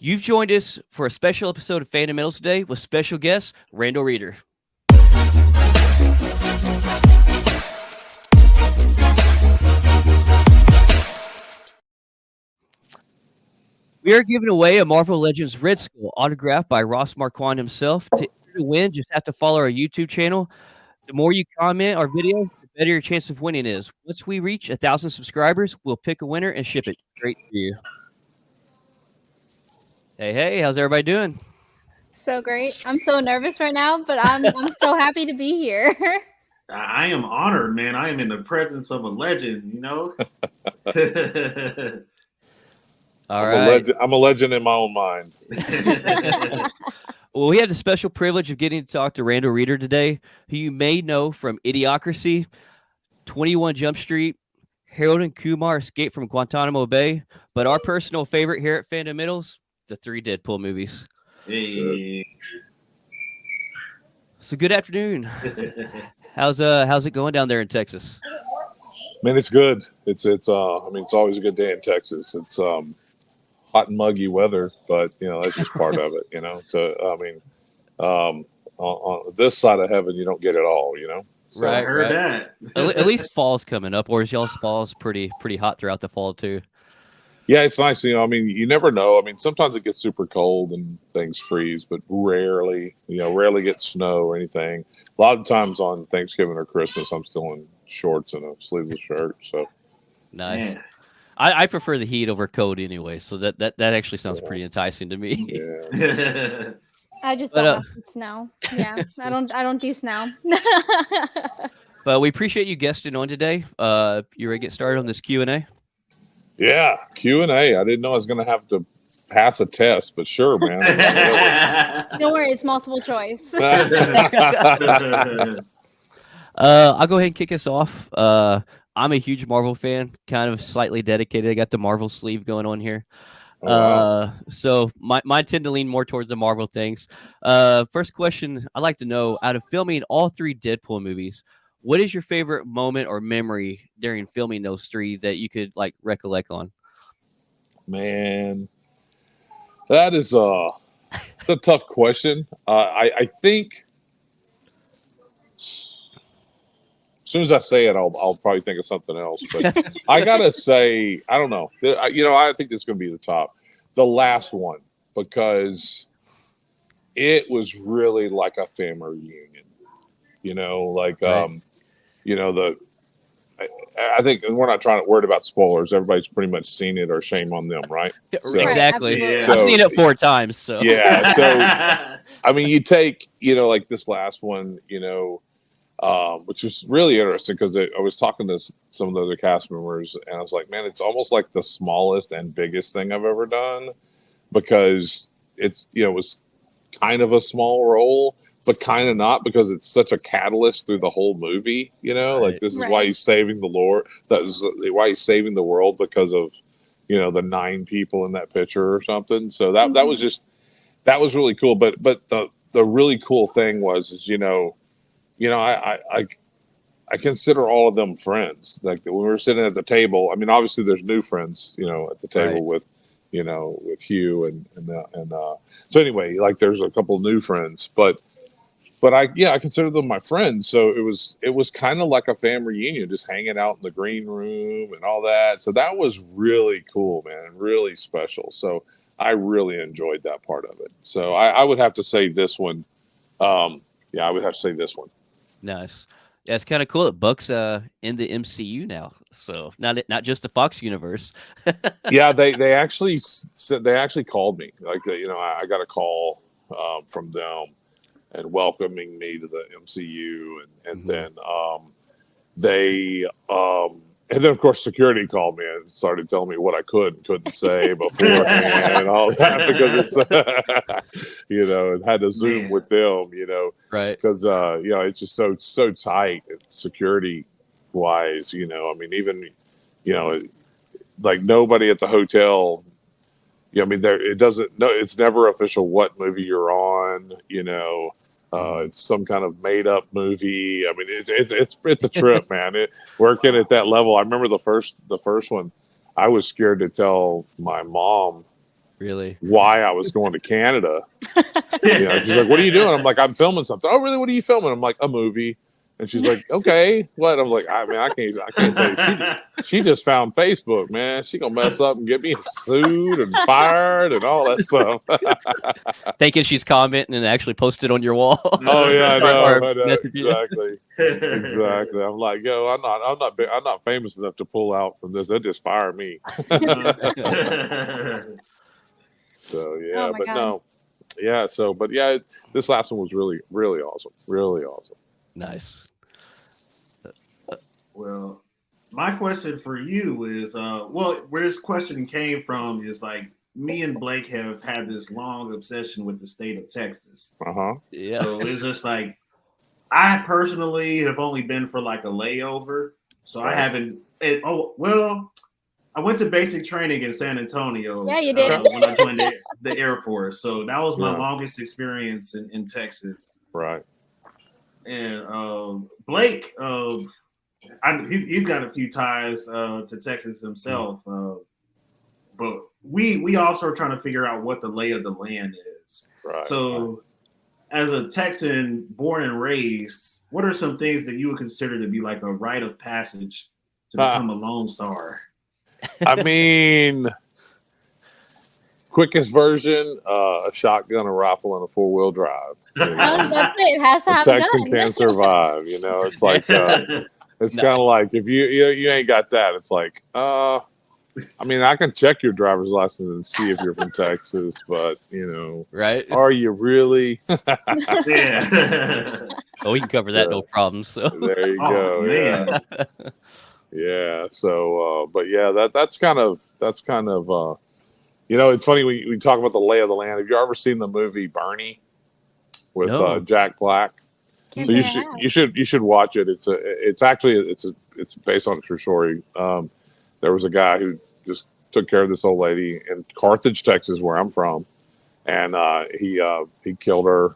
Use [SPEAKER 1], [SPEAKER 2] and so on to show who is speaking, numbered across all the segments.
[SPEAKER 1] You've joined us for a special episode of Fundamentals today with special guest Randal Reeder. We are giving away a Marvel Legends Red Skull autographed by Ross Marquand himself. To win, just have to follow our YouTube channel. The more you comment our videos, the better your chance of winning is. Once we reach 1,000 subscribers, we'll pick a winner and ship it straight to you. Hey, how's everybody doing?
[SPEAKER 2] So great. I'm so nervous right now, but I'm so happy to be here.
[SPEAKER 3] I am honored, man. I am in the presence of a legend,
[SPEAKER 1] All right.
[SPEAKER 4] I'm a legend in my own mind.
[SPEAKER 1] Well, we had the special privilege of getting to talk to Randal Reeder today, who you may know from Idiocracy, 21 Jump Street, Harold and Kumar Escape from Guantanamo Bay, but our personal favorite here at Fundamentals, the 3 Deadpool movies.
[SPEAKER 3] Hey.
[SPEAKER 1] So good afternoon. How's it going down there in Texas?
[SPEAKER 4] Man, it's good. It's it's always a good day in Texas. It's hot and muggy weather, but that's just part of it. So on this side of heaven, you don't get it all. So,
[SPEAKER 3] I heard that.
[SPEAKER 1] At least fall's coming up, or is y'all's fall's pretty hot throughout the fall too?
[SPEAKER 4] Yeah, it's nice. You never know. Sometimes it gets super cold and things freeze, but rarely get snow or anything. A lot of times on Thanksgiving or Christmas, I'm still in shorts and a sleeveless shirt. So
[SPEAKER 1] nice. Yeah. I prefer the heat over cold anyway, so that actually sounds pretty enticing to me.
[SPEAKER 4] Yeah.
[SPEAKER 2] I just don't like snow. Yeah, I don't do snow.
[SPEAKER 1] But we appreciate you guesting on today. You ready to get started on this Q&A?
[SPEAKER 4] Yeah, Q&A. I didn't know I was going to have to pass a test, but sure, man.
[SPEAKER 2] Don't worry, it's multiple choice.
[SPEAKER 1] I'll go ahead and kick us off. I'm a huge Marvel fan, kind of slightly dedicated. I got the Marvel sleeve going on here. Wow. So mine tend to lean more towards the Marvel things. First question, I'd like to know, out of filming all 3 Deadpool movies, what is your favorite moment or memory during filming those 3 that you could recollect on?
[SPEAKER 4] Man, that is a tough question. I think as soon as I say it, I'll probably think of something else. But I gotta say, I don't know. I think it's gonna be the top, the last one, because it was really like a family reunion. Right. I think we're not worried about spoilers. Everybody's pretty much seen it, or shame on them, right?
[SPEAKER 1] So, exactly.
[SPEAKER 3] Yeah.
[SPEAKER 1] I've seen it 4 times. So
[SPEAKER 4] yeah. So you take like this last one, which is really interesting because I was talking to some of the other cast members, and I was like, man, it's almost like the smallest and biggest thing I've ever done, because it's it was kind of a small role, but kind of not, because it's such a catalyst through the whole movie. Right. This is why he's saving the Lord. That is why he's saving the world, because of the 9 people in that picture or something. So that was really cool. But the really cool thing was I consider all of them friends. Like when we were sitting at the table, obviously there's new friends, at the table, right, with Hugh and so anyway, there's a couple new friends, but I consider them my friends. So it was kind of like a family reunion, just hanging out in the green room and all that. So that was really cool, man, and really special. So I really enjoyed that part of it. So I would have to say this one. I would have to say this one.
[SPEAKER 1] Nice. Yeah, it's kind of cool. It Buck's in the MCU now, so not just the Fox universe.
[SPEAKER 4] Yeah, they actually said, they actually called me. I got a call from them and welcoming me to the MCU, and then and then of course security called me and started telling me what I could and couldn't say beforehand and all that, because it's it had to Zoom with them,
[SPEAKER 1] right?
[SPEAKER 4] Because it's just so tight security wise, even nobody at the hotel. It doesn't. No, it's never official what movie you're on. It's some kind of made up movie. It's a trip, man. Working at that level. I remember the first one. I was scared to tell my mom
[SPEAKER 1] Really?
[SPEAKER 4] why I was going to Canada. She's like, "What are you doing?" I'm like, "I'm filming something." "Oh, really? What are you filming?" I'm like, "A movie." And she's like, "Okay, what?" I'm like, I can't tell you. She just found Facebook, man. She gonna mess up and get me sued and fired and all that stuff.
[SPEAKER 1] Thinking she's commenting and actually posted on your wall.
[SPEAKER 4] Oh yeah, I
[SPEAKER 1] Or
[SPEAKER 4] know,
[SPEAKER 1] message you.
[SPEAKER 4] exactly. I'm like, yo, I'm not famous enough to pull out from this. They'll just fire me. So yeah,
[SPEAKER 2] Oh my
[SPEAKER 4] but
[SPEAKER 2] God.
[SPEAKER 4] no, yeah. So, but yeah, this last one was really, really awesome. Really awesome.
[SPEAKER 1] Nice.
[SPEAKER 3] Well, my question for you is, where this question came from is like me and Blake have had this long obsession with the state of Texas.
[SPEAKER 1] Yeah.
[SPEAKER 3] So it's just like I personally have only been for like a layover, so I haven't. I went to basic training in San Antonio.
[SPEAKER 2] Yeah, you did.
[SPEAKER 3] When I joined the Air Force, so that was my
[SPEAKER 4] Yeah.
[SPEAKER 3] longest experience in Texas.
[SPEAKER 4] Right.
[SPEAKER 3] And Blake, he's got a few ties to Texas himself, but we also are trying to figure out what the lay of the land is.
[SPEAKER 4] Right.
[SPEAKER 3] So, as a Texan born and raised, what are some things that you would consider to be like a rite of passage to become a Lone Star?
[SPEAKER 4] I mean, quickest version, a shotgun, a rifle, and a 4-wheel drive.
[SPEAKER 2] That's it. It has to
[SPEAKER 4] A
[SPEAKER 2] have a
[SPEAKER 4] Texan
[SPEAKER 2] gun.
[SPEAKER 4] can't survive. It's like it's kind of like if you ain't got that, it's like I mean, I can check your driver's license and see if you're from Texas, but
[SPEAKER 1] Right.
[SPEAKER 4] are you really?
[SPEAKER 3] Yeah.
[SPEAKER 1] Oh, we can cover that, no problem. So
[SPEAKER 4] There you
[SPEAKER 3] Oh,
[SPEAKER 4] go.
[SPEAKER 3] man.
[SPEAKER 4] Yeah. So, but yeah, that's kind of it's funny we talk about the lay of the land. Have you ever seen the movie Bernie with
[SPEAKER 1] No.
[SPEAKER 4] Jack Black?
[SPEAKER 2] Can't
[SPEAKER 4] So
[SPEAKER 2] say I have.
[SPEAKER 4] you should watch it. It's based on a true story. There was a guy who just took care of this old lady in Carthage, Texas, where I'm from, and he killed her.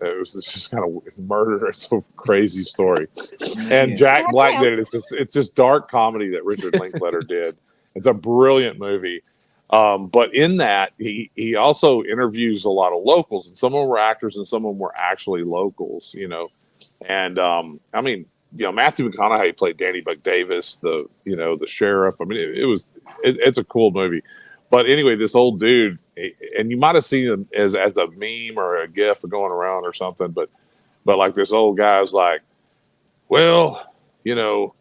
[SPEAKER 4] It was just kind of murder. It's a crazy story. And Jack Black did it. It's this dark comedy that Richard Linklater did. It's a brilliant movie. But in that, he also interviews a lot of locals, and some of them were actors, and some of them were actually locals. And I mean, Matthew McConaughey played Danny Buck Davis, the sheriff. I mean, it's a cool movie. But anyway, this old dude, and you might have seen him as a meme or a gif going around or something, but like this old guy was like, well, there's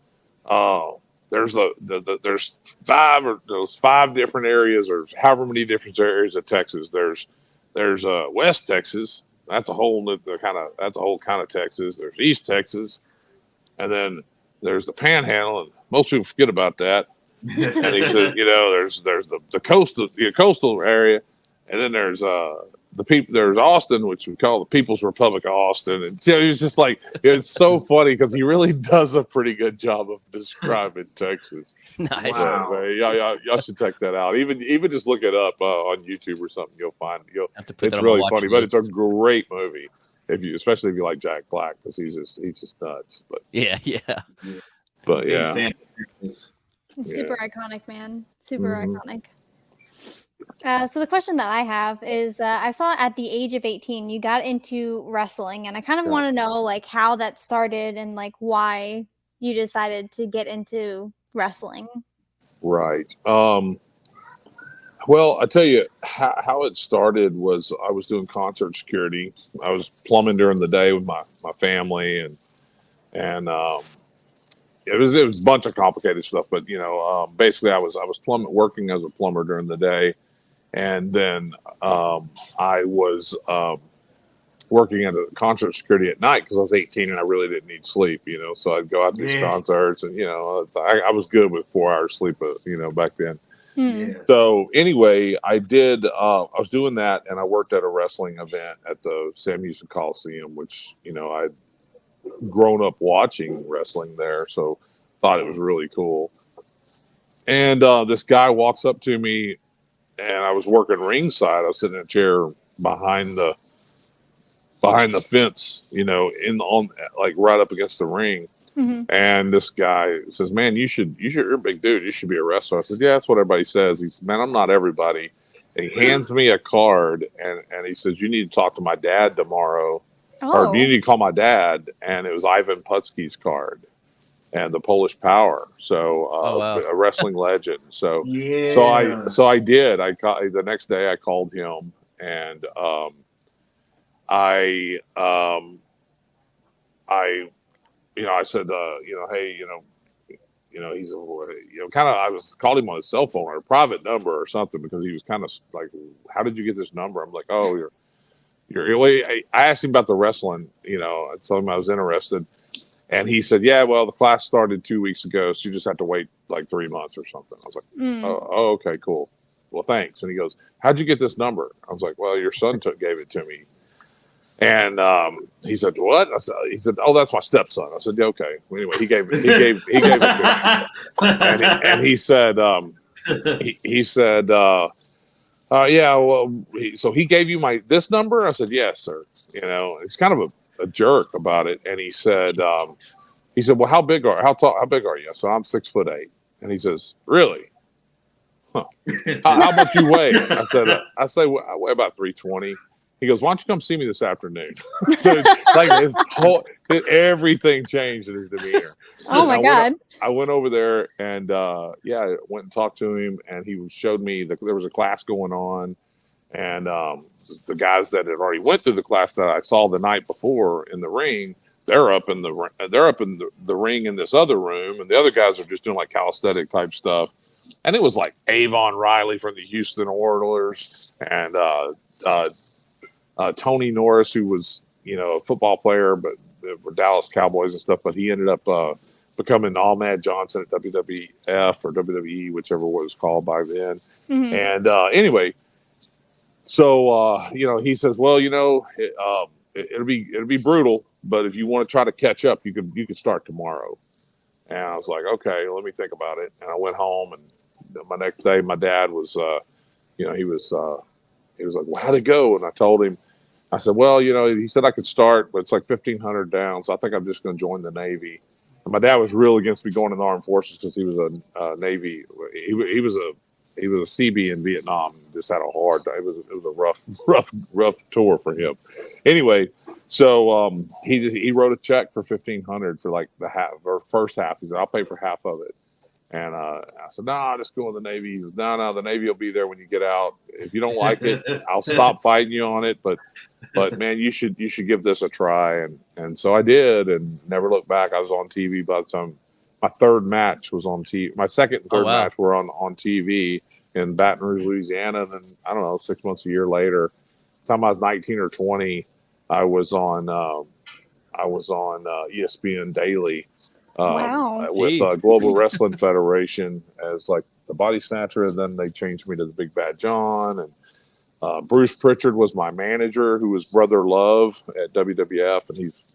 [SPEAKER 4] there's five different areas, or however many different areas of Texas. There's West Texas. That's a whole kind of Texas. There's East Texas, and then there's the Panhandle, and most people forget about that. And he said, there's the coastal area, and then there's there's Austin, which we call the People's Republic of Austin. And he was just like, it's so funny because he really does a pretty good job of describing Texas.
[SPEAKER 1] Nice.
[SPEAKER 3] Wow.
[SPEAKER 4] Y'all should check that out. Even just look it up on YouTube or something. You'll find it's
[SPEAKER 1] on
[SPEAKER 4] really
[SPEAKER 1] my watch
[SPEAKER 4] funny, but
[SPEAKER 1] list.
[SPEAKER 4] it's a great movie especially if you like Jack Black, because he's just nuts. But
[SPEAKER 1] Yeah.
[SPEAKER 4] but
[SPEAKER 3] Big
[SPEAKER 4] yeah.
[SPEAKER 3] fan of this.
[SPEAKER 2] Super iconic, man. Super
[SPEAKER 4] Mhm.
[SPEAKER 2] iconic. So the question that I have is, I saw at the age of 18, you got into wrestling, and I kind of want to know like how that started and like why you decided to get into wrestling.
[SPEAKER 4] Right. Well, I tell you how it started was I was doing concert security. I was plumbing during the day with my family, and it was a bunch of complicated stuff. But basically, I was working as a plumber during the day, and then I was working at a concert security at night because I was 18 and I really didn't need sleep. So I'd go out to these concerts, and I was good with 4 hours sleep, back then.
[SPEAKER 2] Hmm.
[SPEAKER 4] So anyway, I was doing that, and I worked at a wrestling event at the Sam Houston Coliseum, which, I'd grown up watching wrestling there. So thought it was really cool. And this guy walks up to me, and I was working ringside. I was sitting in a chair behind the fence, like right up against the ring.
[SPEAKER 2] Mm-hmm.
[SPEAKER 4] And this guy says, "Man, you're a big dude. You should be a wrestler." I said, "Yeah, that's what everybody says." He said, "Man, I'm not everybody." And he hands me a card, and he says, "You need to talk to my dad tomorrow, or you need to call my dad." And it was Ivan Putski's card, and the Polish Power, so
[SPEAKER 1] wow.
[SPEAKER 4] a wrestling legend. So
[SPEAKER 3] Yeah.
[SPEAKER 4] so I did. The next day I called him, and I I said, hey, he's kind of, I was called him on his cell phone or a private number or something, because he was kind of like, how did you get this number? I'm like, oh, I asked him about the wrestling, I told him I was interested. And he said, yeah, well, the class started 2 weeks ago, so you just have to wait like 3 months or something. I was like, oh, okay, cool. Well, thanks. And he goes, how'd you get this number? I was like, well, your son gave it to me. And he said, what? He said, oh, that's my stepson. I said, yeah, okay. Well, anyway, he gave it to me. And he said, he said, yeah, well, so he gave you this number? I said, yes, sir. He's kind of a jerk about it. And he said, well, how big are you? So I'm 6'8". And he says, really? Huh. How much you weigh? I said, I weigh about 320. He goes, why don't you come see me this afternoon? So like everything changed in his demeanor.
[SPEAKER 2] Oh my God.
[SPEAKER 4] I went over there and went and talked to him, and he showed me that there was a class going on, and the guys that had already went through the class that I saw the night before in the ring, they're up in the ring in this other room, and the other guys are just doing like calisthenic type stuff. And it was like Avon Riley from the Houston Oilers, and Tony Norris, who was a football player, but for Dallas Cowboys and stuff. But he ended up becoming Ahmed Johnson at WWF or WWE, whichever it was called by then. Mm-hmm. And anyway, so he says, well, it'll be brutal, but if you want to try to catch up, you could start tomorrow. And I was like, okay, let me think about it. And I went home, and my next day, my dad was, he was like, well, how'd it go? And I told him, I said, well, he said I could start, but it's like 1,500 down. So I think I'm just going to join the Navy. And my dad was real against me going in the armed forces because he was a Navy. He was a CB in Vietnam. Just had a hard time. It was a rough tour for him. Anyway, so he wrote a check for 1,500 for like the half or first half. He said, I'll pay for half of it. And I said, no, I'll just go in the Navy. He said, no, the Navy will be there when you get out. If you don't like it, I'll stop fighting you on it. But man, you should give this a try. And so I did, and never looked back. I was on TV by the time my third match was on TV. My second and third match were on TV in Baton Rouge, Louisiana. And then, I don't know, 6 months, a year later, the time I was 19 or 20, I was on ESPN Daily. With Global Wrestling Federation as like the body snatcher, and then they changed me to the Big Bad John. And Bruce Pritchard was my manager, who was Brother Love at WWF, and he's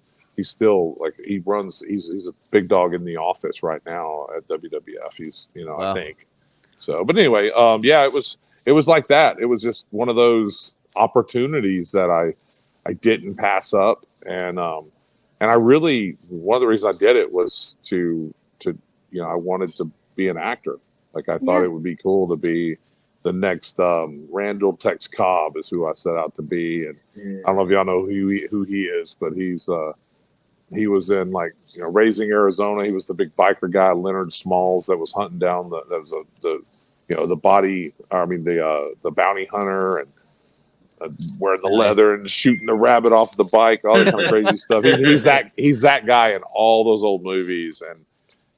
[SPEAKER 4] still like he's a big dog in the office right now at WWF. He's I think so. But anyway, it was like that. It was just one of those opportunities that I didn't pass up, and I really, one of the reasons I did it was to I wanted to be an actor. Like I thought it would be cool to be the next Randal Tex Cobb is who I set out to be. And I don't know if y'all know who he is, but he was in like Raising Arizona. He was the big biker guy, Leonard Smalls, that was hunting down the bounty hunter, and wearing the leather and shooting the rabbit off the bike, all that kind of crazy stuff. He's that guy in all those old movies,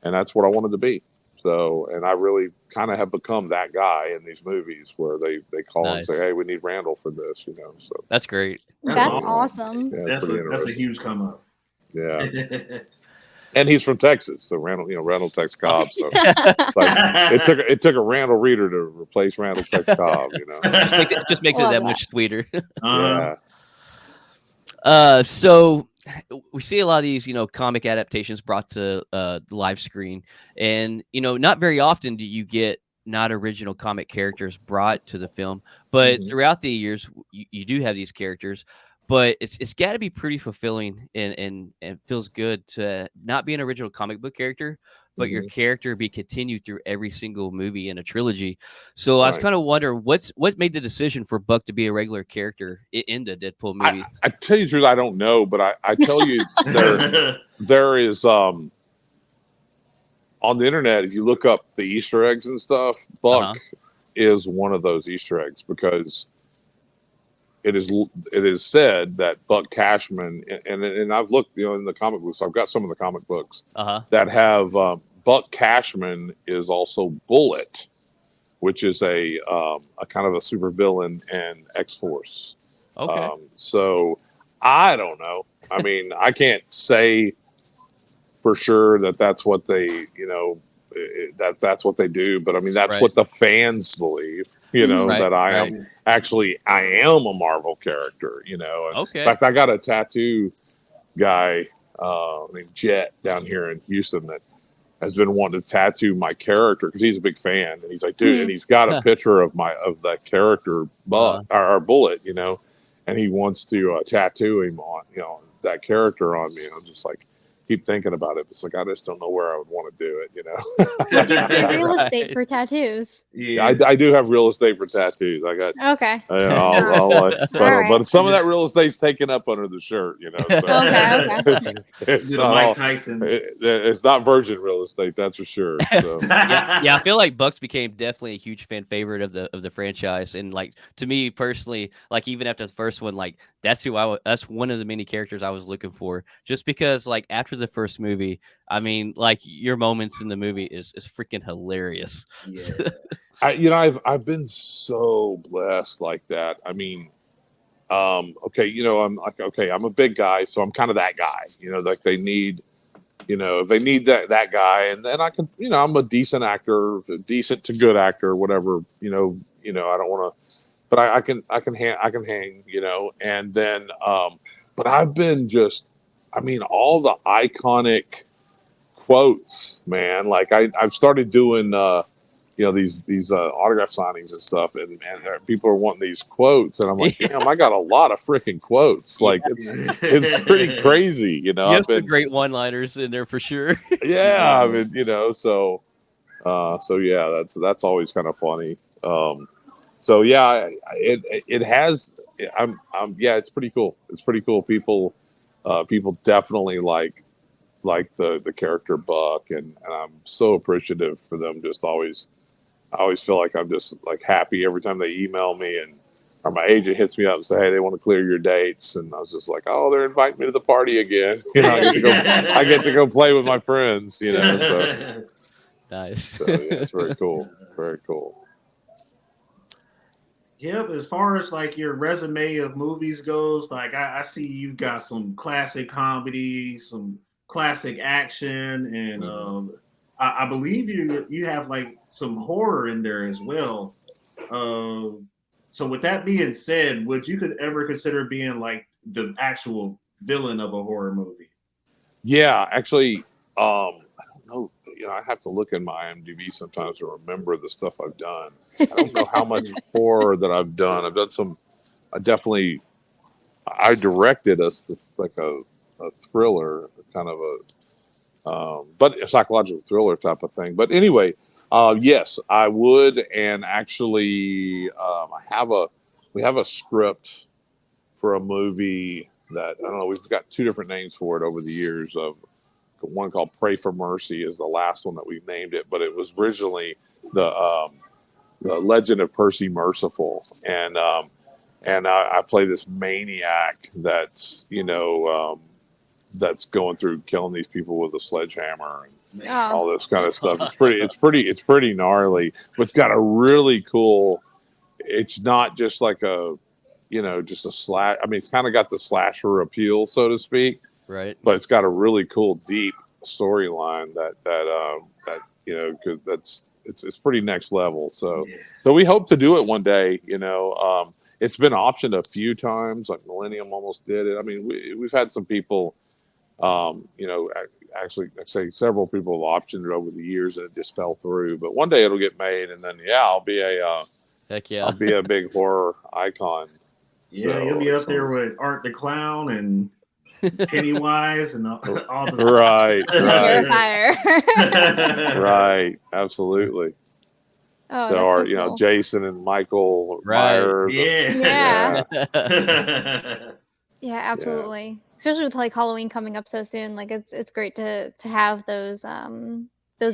[SPEAKER 4] and that's what I wanted to be. So, and I really kind of have become that guy in these movies where they call and say, "Hey, we need Randal for this," So
[SPEAKER 1] that's great.
[SPEAKER 2] That's awesome.
[SPEAKER 3] Yeah, that's a huge come up.
[SPEAKER 4] Yeah. And he's from Texas, so Randal Tex Cobb. So it took a Randal Reeder to replace Randal Tex Cobb.
[SPEAKER 1] Just makes it that much sweeter.
[SPEAKER 4] Yeah.
[SPEAKER 1] So we see a lot of these, comic adaptations brought to the live screen, and not very often do you get not original comic characters brought to the film, but throughout the years, you do have these characters. But it's got to be pretty fulfilling and feels good to not be an original comic book character, but your character be continued through every single movie in a trilogy. So I was kind of wondering what made the decision for Buck to be a regular character in the Deadpool movies.
[SPEAKER 4] I tell you the truth, I don't know, but I tell you there is on the internet, if you look up the Easter eggs and stuff, Buck is one of those Easter eggs, because it is said that Buck Cashman, and I've looked, in the comic books. I've got some of the comic books that have Buck Cashman is also Bullet, which is a kind of a supervillain and X-Force.
[SPEAKER 1] Okay.
[SPEAKER 4] So I don't know. I mean, I can't say for sure that that's what they, that's what they do. But I mean, that's what the fans believe, that I am a Marvel character, And in fact, I got a tattoo guy named Jet down here in Houston that has been wanting to tattoo my character because he's a big fan. And he's like, dude, and he's got a picture of that character, Buck, or Bullet, and he wants to tattoo him on, that character on me. And I'm just like, keep thinking about it. It's like, I just don't know where I would want to do it,
[SPEAKER 2] Would you pay real estate for tattoos?
[SPEAKER 4] Yeah, I do have real estate for tattoos. I got but some of that real estate's taken up under the shirt, So it's not
[SPEAKER 3] Mike
[SPEAKER 4] all,
[SPEAKER 3] Tyson.
[SPEAKER 4] it's not virgin real estate, that's for sure. So.
[SPEAKER 1] yeah, I feel like Bucks became definitely a huge fan favorite of the franchise, and like to me personally, like even after the first one, like that's one of the many characters I was looking for, just because like after the first movie, I mean, like your moments in the movie is freaking hilarious.
[SPEAKER 4] Yeah. I've been so blessed like that. I mean, I'm like, I'm a big guy, so I'm kind of that guy, like they need, if they need that guy, and then I can, I'm a decent actor, decent to good actor, whatever, I don't want to, but I can hang, and then, but I've been just, I mean, all the iconic quotes, man. Like I've started doing, these autograph signings and stuff, and people are wanting these quotes, and I'm like, damn, I got a lot of freaking quotes. Like it's pretty crazy,
[SPEAKER 1] You have some great one-liners in there for sure.
[SPEAKER 4] Yeah, I mean, so yeah, that's always kind of funny. So yeah, it has. It's pretty cool. It's pretty cool. People definitely like the character Buck, and I'm so appreciative for them. Just always. I always feel like I'm just like happy every time they email me, or my agent hits me up and say, hey, they want to clear your dates. And I was just like, oh, they're inviting me to the party again. I get to go play with my friends, So.
[SPEAKER 1] Nice.
[SPEAKER 4] So, yeah, it's very cool. Very cool.
[SPEAKER 3] Yep. As far as like your resume of movies goes, like I see you've got some classic comedy, some classic action, and I believe you have like some horror in there as well. So with that being said, would you ever consider being like the actual villain of a horror movie?
[SPEAKER 4] Yeah, actually, I don't know. I have to look in my IMDb sometimes to remember the stuff I've done. I don't know how much horror that I've done. I've done some. I directed a thriller, kind of but a psychological thriller type of thing. But anyway, yes, I would. And actually, we have a script for a movie that, I don't know, we've got two different names for it over the years. Of one called Pray for Mercy is the last one that we named it, but it was originally the Legend of Percy Merciful. And I play this maniac that's, that's going through killing these people with a sledgehammer and all this kind of stuff. It's pretty gnarly, but it's got a really cool. It's not just like just a slash. I mean, it's kind of got the slasher appeal, so to speak.
[SPEAKER 1] Right.
[SPEAKER 4] But it's got a really cool, deep storyline that it's pretty next level. So we hope to do it one day. It's been optioned a few times. Like Millennium almost did it. I mean, we've had some people. Actually, I'd say several people have optioned it over the years, and it just fell through. But one day it'll get made, and then I'll be I'll be a big horror icon.
[SPEAKER 3] Yeah, so, you'll be up there with Art the Clown and Pennywise and all the
[SPEAKER 4] Right,
[SPEAKER 2] Terrifier.
[SPEAKER 4] right, absolutely.
[SPEAKER 2] Oh,
[SPEAKER 4] So,
[SPEAKER 2] that's
[SPEAKER 4] or
[SPEAKER 2] so
[SPEAKER 4] you know,
[SPEAKER 2] cool.
[SPEAKER 4] Jason and Michael
[SPEAKER 1] Right.
[SPEAKER 4] Myers.
[SPEAKER 3] Yeah.
[SPEAKER 2] Yeah, absolutely. Especially with like Halloween coming up so soon, like it's great to have those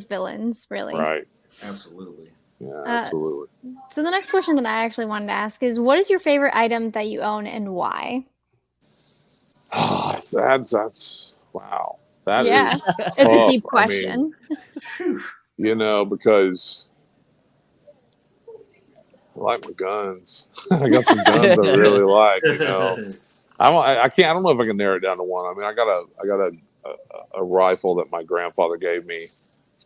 [SPEAKER 2] villains, really.
[SPEAKER 4] Right.
[SPEAKER 3] Absolutely.
[SPEAKER 4] Yeah, absolutely.
[SPEAKER 2] So the next question that I actually wanted to ask is, what is your favorite item that you own and why?
[SPEAKER 4] Oh, that's wow. That
[SPEAKER 2] Yeah,
[SPEAKER 4] is
[SPEAKER 2] it's a
[SPEAKER 4] tough.
[SPEAKER 2] deep
[SPEAKER 4] I mean,
[SPEAKER 2] question.
[SPEAKER 4] you know, because I like my guns. I got some guns I really like. You know, I can't. I don't know if I can narrow it down to one. I mean, I got a rifle that my grandfather gave me.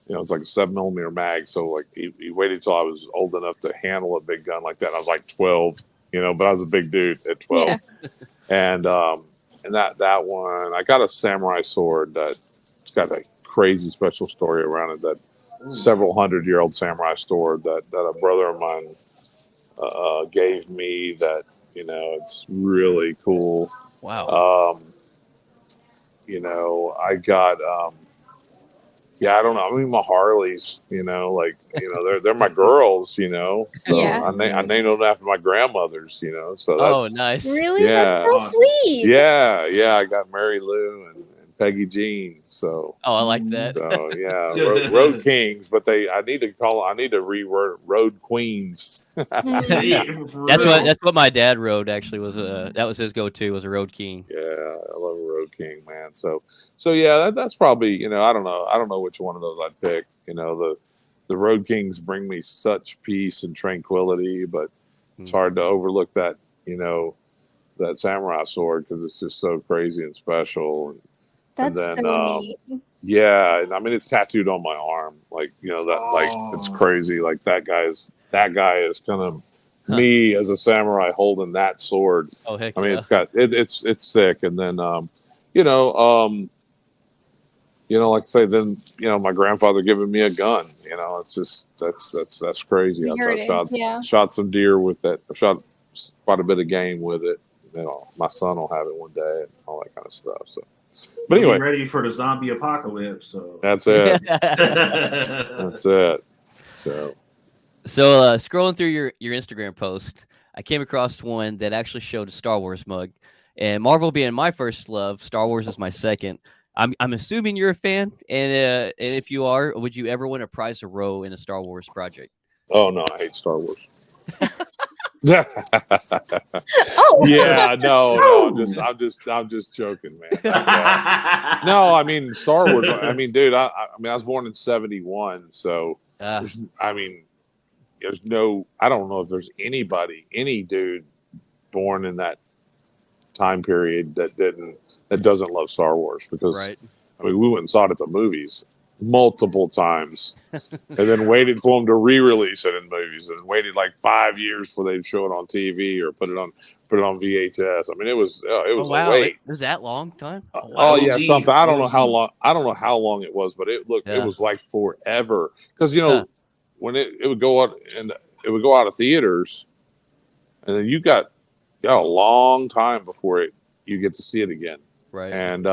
[SPEAKER 4] You know, it's like a 7mm mag. So like he waited till I was old enough to handle a big gun like that. I was like 12. You know, but I was a big dude at 12.
[SPEAKER 2] Yeah.
[SPEAKER 4] And that one, I got a samurai sword that's got a crazy special story around it. That several 100-year-old samurai sword that a brother of mine gave me. That, you know, it's really cool.
[SPEAKER 1] Wow.
[SPEAKER 4] You know, I got yeah, I don't know. I mean, my Harleys, you know, like, you know, they're my girls, you know. So
[SPEAKER 2] Yeah.
[SPEAKER 4] I named them after my grandmothers, you know. So
[SPEAKER 1] Oh,
[SPEAKER 4] that's
[SPEAKER 1] nice.
[SPEAKER 2] Really?
[SPEAKER 4] yeah.
[SPEAKER 2] That's so
[SPEAKER 3] Awesome.
[SPEAKER 2] sweet.
[SPEAKER 4] Yeah. I got Mary Lou and Peggy Jean. So
[SPEAKER 1] Oh, I like that.
[SPEAKER 4] yeah, road Kings, but I need to reword Road Queens.
[SPEAKER 2] Mm.
[SPEAKER 1] That's what my dad rode. Actually, was that was his go-to, was a Road King.
[SPEAKER 4] Yeah, I love a Road King, man. So yeah, that's probably, you know, I don't know which one of those I'd pick. You know, the Road Kings bring me such peace and tranquility, but it's hard to overlook that, you know, that samurai sword because it's just so crazy and special. And
[SPEAKER 2] That's
[SPEAKER 4] then
[SPEAKER 2] so neat.
[SPEAKER 4] yeah, and I mean it's tattooed on my arm, like, you know, that like it's crazy. Like that guy is kind of me as a samurai holding that sword.
[SPEAKER 1] Oh, heck
[SPEAKER 4] I mean,
[SPEAKER 1] yeah.
[SPEAKER 4] it's got it's sick. And then you know, like I say, then, you know, my grandfather giving me a gun. You know, it's just that's crazy.
[SPEAKER 2] The
[SPEAKER 4] I
[SPEAKER 2] heritage, yeah.
[SPEAKER 4] shot some deer with it. I shot quite a bit of game with it. You know, my son will have it one day and all that kind of stuff. So, but
[SPEAKER 3] You'll
[SPEAKER 4] anyway,
[SPEAKER 3] be ready for the zombie apocalypse. So
[SPEAKER 4] that's it. That's it. So
[SPEAKER 1] Scrolling through your Instagram post, I came across one that actually showed a Star Wars mug, and Marvel being my first love, Star Wars is my second. I'm assuming you're a fan, and if you are, would you ever win a prize or row in a Star Wars project?
[SPEAKER 4] oh no, I hate Star Wars.
[SPEAKER 2] Oh.
[SPEAKER 4] Yeah, no, I'm just joking, man. No, I mean Star Wars. I mean, dude, I mean I was born in '71, so I mean, there's no. I don't know if there's any dude born in that time period that doesn't love Star Wars, because
[SPEAKER 1] Right.
[SPEAKER 4] I mean, we went and saw it at the movies multiple times, and then waited for them to re-release it in movies, and waited like 5 years before they'd show it on TV or put it on VHS. I mean, it was
[SPEAKER 1] Oh,
[SPEAKER 4] a
[SPEAKER 1] wow,
[SPEAKER 4] wait.
[SPEAKER 1] it was that long time? Oh, wow.
[SPEAKER 4] Oh yeah,
[SPEAKER 3] OG,
[SPEAKER 4] something. I don't know
[SPEAKER 3] OG.
[SPEAKER 4] how long. I don't know how long it was, but it
[SPEAKER 1] Yeah.
[SPEAKER 4] was like forever. Because, you know, when it would go out, and it would go out of theaters, and then you got a long time before you get to see it again.
[SPEAKER 1] Right.
[SPEAKER 4] And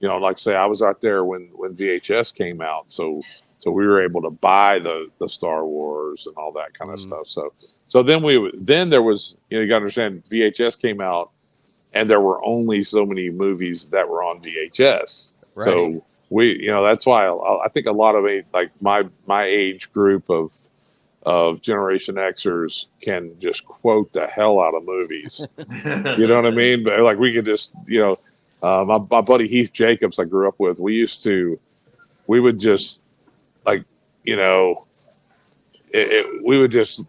[SPEAKER 4] you know, like say I was out there when VHS came out, so we were able to buy the Star Wars and all that kind of stuff. So then there was, you know, you got to understand, VHS came out, and there were only so many movies that were on VHS.
[SPEAKER 1] Right.
[SPEAKER 4] So we, you know, that's why I think a lot of like my age group of Generation Xers can just quote the hell out of movies. You know what I mean? But like we could just, you know, my buddy Heath Jacobs I grew up with, we would just, like, you know, we would just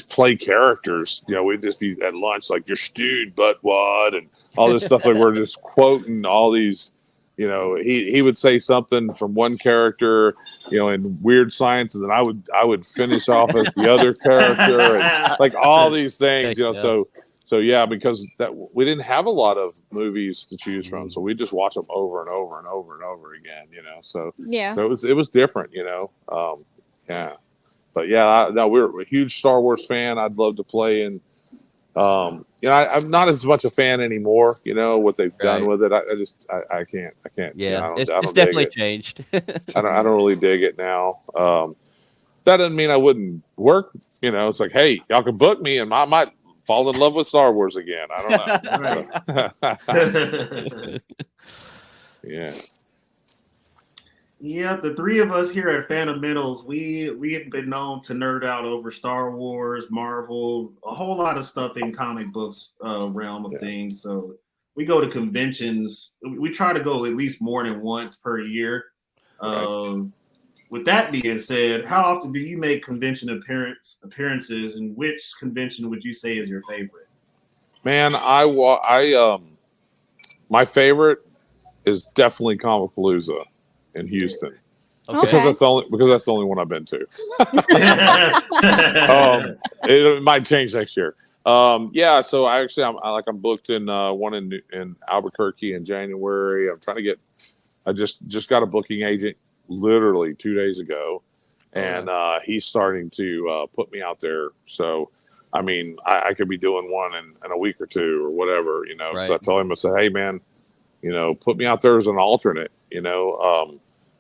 [SPEAKER 4] play characters. You know, we'd just be at lunch like, "You're stewed, but what?" and all this stuff. Like, we're just quoting all these. You know, he would say something from one character, you know, in Weird Science, and then I would finish off as the other character, and like all these things. You know, so yeah, because that we didn't have a lot of movies to choose from, so we just watch them over and over and over and over again. You know, so it was different. You know, yeah. But yeah, we're a huge Star Wars fan. I'd love to play in I'm not as much a fan anymore. What they've done
[SPEAKER 1] Right.
[SPEAKER 4] with it. I can't.
[SPEAKER 1] Yeah,
[SPEAKER 4] I
[SPEAKER 1] it's
[SPEAKER 4] don't dig
[SPEAKER 1] definitely
[SPEAKER 4] it.
[SPEAKER 1] changed.
[SPEAKER 4] I don't really dig it now. That doesn't mean I wouldn't work. It's like, hey, y'all can book me, and I might fall in love with Star Wars again. I don't know. Yeah.
[SPEAKER 3] Yeah, the three of us here at Fundamentals, we have been known to nerd out over Star Wars, Marvel, a whole lot of stuff in comic books realm of things. So we go to conventions. We try to go at least more than once per year.
[SPEAKER 4] Right.
[SPEAKER 3] With that being said, how often do you make convention appearances, and which convention would you say is your favorite?
[SPEAKER 4] Man, my favorite is definitely Comicpalooza in Houston.
[SPEAKER 1] Okay.
[SPEAKER 4] Because that's the only one I've been to. It might change next year. Yeah, so I'm booked in one in Albuquerque in January. I just got a booking agent literally 2 days ago, and he's starting to put me out there. So, I mean, I could be doing one in a week or two or whatever, because I told him, I said, hey man, put me out there as an alternate,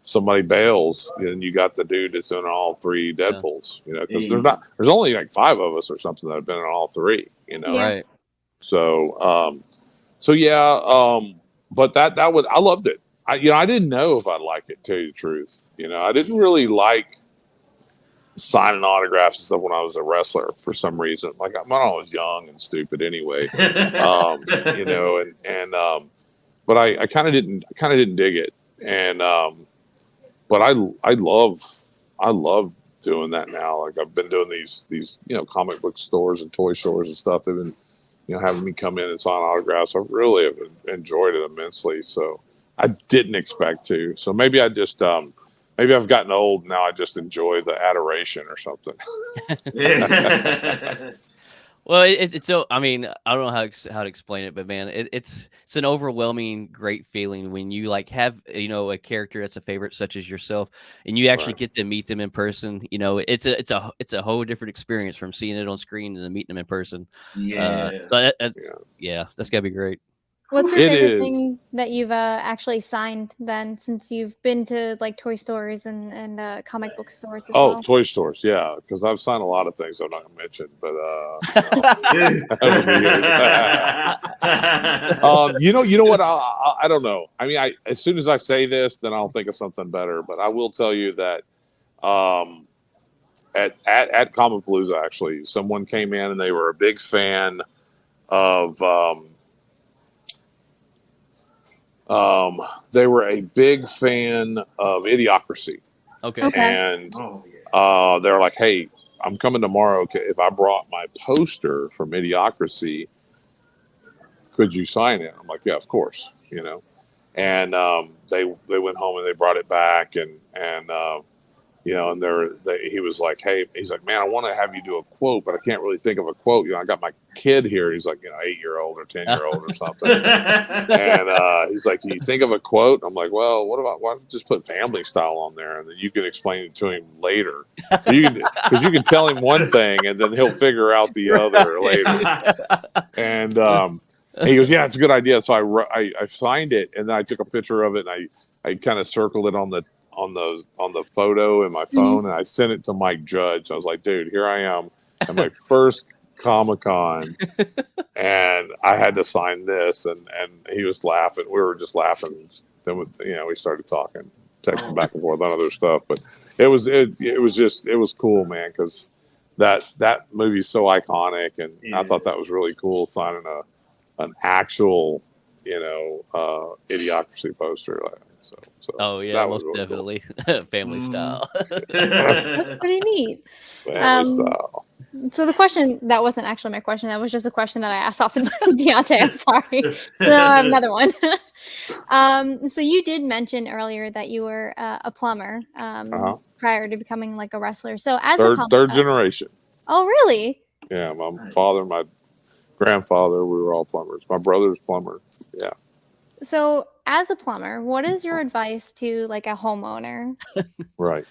[SPEAKER 4] somebody bails, and you got the dude that's in all three Deadpools, because there's only like 5 of us or something that have been in all 3,
[SPEAKER 1] Right.
[SPEAKER 4] So, but I loved it. I didn't know if I'd like it, to tell you the truth. I didn't really like signing autographs and stuff when I was a wrestler for some reason. Like when I was young and stupid anyway, but I kind of didn't dig it. And, but I love doing that now. Like I've been doing these comic book stores and toy stores and stuff. They've been having me come in and sign autographs. I really have enjoyed it immensely. So I didn't expect to. So maybe maybe I've gotten old now. I just enjoy the adoration or something.
[SPEAKER 1] Well, it's so. I mean, I don't know how to explain it, but man, it's an overwhelming great feeling when you like have a character that's a favorite such as yourself, and you actually get to meet them in person. It's a whole different experience from seeing it on screen and then meeting them in person.
[SPEAKER 3] Yeah.
[SPEAKER 1] So that's gotta be great.
[SPEAKER 2] What's your
[SPEAKER 4] It
[SPEAKER 2] favorite
[SPEAKER 4] is.
[SPEAKER 2] thing that you've actually signed then, since you've been to like toy stores and comic book stores as well?
[SPEAKER 4] Toy stores, yeah, because I've signed a lot of things I'm not gonna mention, but you know what? I don't know. I mean, as soon as I say this, then I'll think of something better. But I will tell you that at Comicpalooza, actually, someone came in and they were a big fan of. They were a big fan of Idiocracy.
[SPEAKER 1] Okay.
[SPEAKER 4] And they're like, hey, I'm coming tomorrow. If I brought my poster from Idiocracy, could you sign it? I'm like, yeah, of course, And they went home and they brought it back, and he was like, hey, he's like, man, I want to have you do a quote, but I can't really think of a quote. I got my kid here. He's like, 8-year-old or 10-year-old or something. And he's like, do you think of a quote? I'm like, well, why don't you just put Family Style on there, and then you can explain it to him later. Because you can tell him one thing, and then he'll figure out the other later. And he goes, yeah, it's a good idea. So I signed it, and then I took a picture of it, and I kind of circled it on the photo in my phone, and I sent it to Mike Judge. I was like, dude, here I am at my first Comic-Con, and I had to sign this, and he was laughing. We were just laughing. Then we started talking, texting back and forth on other stuff. But it was cool, man, because that movie's so iconic, and I thought that was really cool, signing an actual Idiocracy poster. So
[SPEAKER 1] that was
[SPEAKER 4] really
[SPEAKER 1] definitely
[SPEAKER 4] cool.
[SPEAKER 1] Family Style.
[SPEAKER 2] That's pretty neat.
[SPEAKER 4] Family Style.
[SPEAKER 2] So the question, that wasn't actually my question. That was just a question that I asked off Deontay. I'm sorry. So now I have another one. So you did mention earlier that you were a plumber prior to becoming like a wrestler. So as a plumber,
[SPEAKER 4] third generation.
[SPEAKER 2] Oh, really?
[SPEAKER 4] Yeah, my father, my grandfather, we were all plumbers. My brother's plumber. Yeah.
[SPEAKER 2] So as a plumber, what is your advice to like a homeowner?
[SPEAKER 4] Right.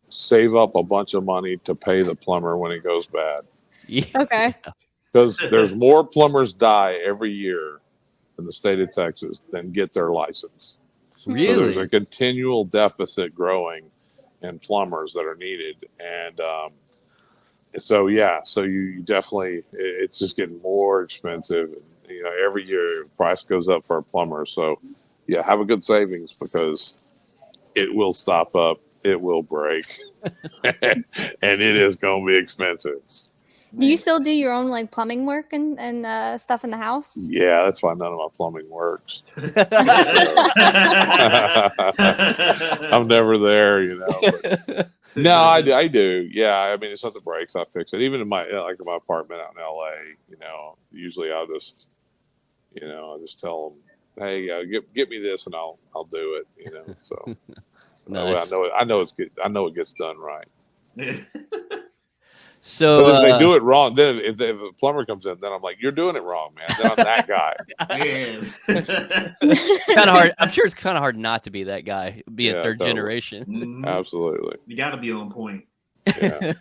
[SPEAKER 4] Save up a bunch of money to pay the plumber when it goes bad.
[SPEAKER 1] Yeah.
[SPEAKER 2] Okay.
[SPEAKER 4] Because there's more plumbers die every year in the state of Texas than get their license.
[SPEAKER 1] Really?
[SPEAKER 4] So there's a continual deficit growing in plumbers that are needed. And so you definitely, it's just getting more expensive. And, every year the price goes up for a plumber. So yeah, have a good savings because it will stop up, it will break, and it is going to be expensive.
[SPEAKER 2] Do you still do your own like plumbing work and stuff in the house?
[SPEAKER 4] Yeah, that's why none of my plumbing works. I'm never there, But, no, I do. Yeah, I mean, if something breaks, I fix it. Even in my apartment out in LA, usually I'll just tell them, hey, get me this, and I'll do it. So
[SPEAKER 1] Nice.
[SPEAKER 4] I know it's good. I know it gets done right.
[SPEAKER 1] So,
[SPEAKER 4] but if they do it wrong, then if a plumber comes in, then I'm like, you're doing it wrong, man. Then I'm that guy.
[SPEAKER 1] kind of hard. I'm sure it's kind of hard not to be that guy, being third
[SPEAKER 4] totally.
[SPEAKER 1] generation.
[SPEAKER 3] Mm-hmm.
[SPEAKER 4] Absolutely.
[SPEAKER 3] You got to be on point.
[SPEAKER 4] Yeah.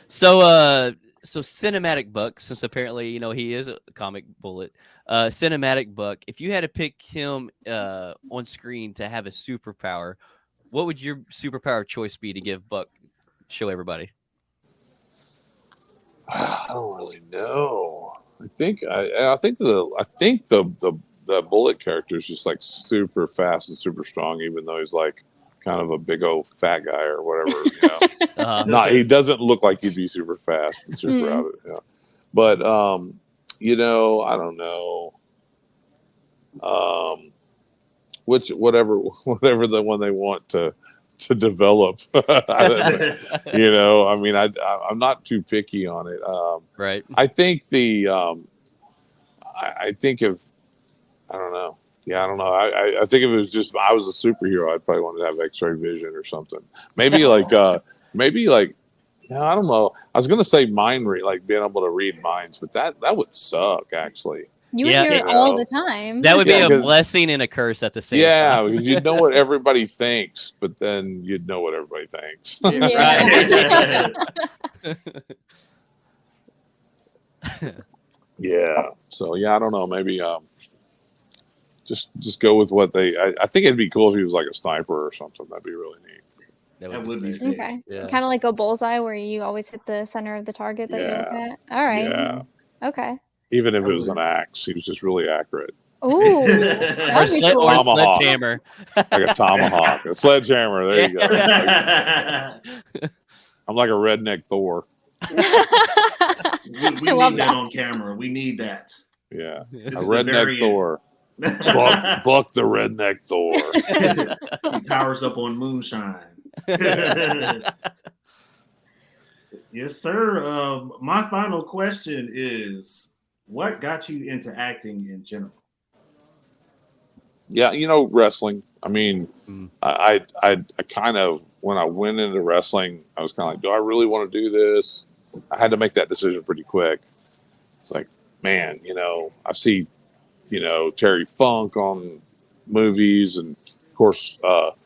[SPEAKER 1] So Cinematic Buck, since apparently he is a comic bullet. Cinematic Buck. If you had to pick him on screen to have a superpower, what would your superpower choice be to give Buck? Show everybody.
[SPEAKER 4] I don't really know. I think the bullet character is just like super fast and super strong, even though he's like kind of a big old fat guy or whatever. He doesn't look like he'd be super fast and super out of it. But I don't know. Whatever the one they want to develop. I mean, I'm not too picky on it.
[SPEAKER 1] Right.
[SPEAKER 4] I think I think if I don't know. Yeah, I don't know. I think if it was just I was a superhero, I'd probably want to have X-ray vision or something. Maybe like no, I don't know. I was gonna say mind read, like being able to read minds, but that would suck actually.
[SPEAKER 2] You would hear it all the time.
[SPEAKER 1] That would be a blessing and a curse at the same time.
[SPEAKER 4] Yeah, because you'd know what everybody thinks, but then you'd know what everybody thinks. Yeah. So I don't know. Maybe just go with what they. I think it'd be cool if he was like a sniper or something. That'd be really neat.
[SPEAKER 3] That would be sick.
[SPEAKER 2] Okay.
[SPEAKER 1] Yeah.
[SPEAKER 2] Kind of like a bullseye where you always hit the center of the target that you're looking at. All right.
[SPEAKER 4] Yeah.
[SPEAKER 2] Okay.
[SPEAKER 4] Even if it was an axe, he was just really accurate.
[SPEAKER 2] Ooh.
[SPEAKER 1] Or sledgehammer.
[SPEAKER 4] Like a tomahawk. A sledgehammer. There you go. I'm like a redneck Thor.
[SPEAKER 3] We need that on camera. We need that.
[SPEAKER 4] Yeah. A redneck Thor. Buck the redneck Thor.
[SPEAKER 3] He powers up on moonshine. Yes, sir. My final question is, what got you into acting in general?
[SPEAKER 4] Yeah, wrestling. I mean, I kind of, when I went into wrestling, I was kind of like, do I really want to do this? I had to make that decision pretty quick. It's like, man, I see, Terry Funk on movies, and of course, Hulk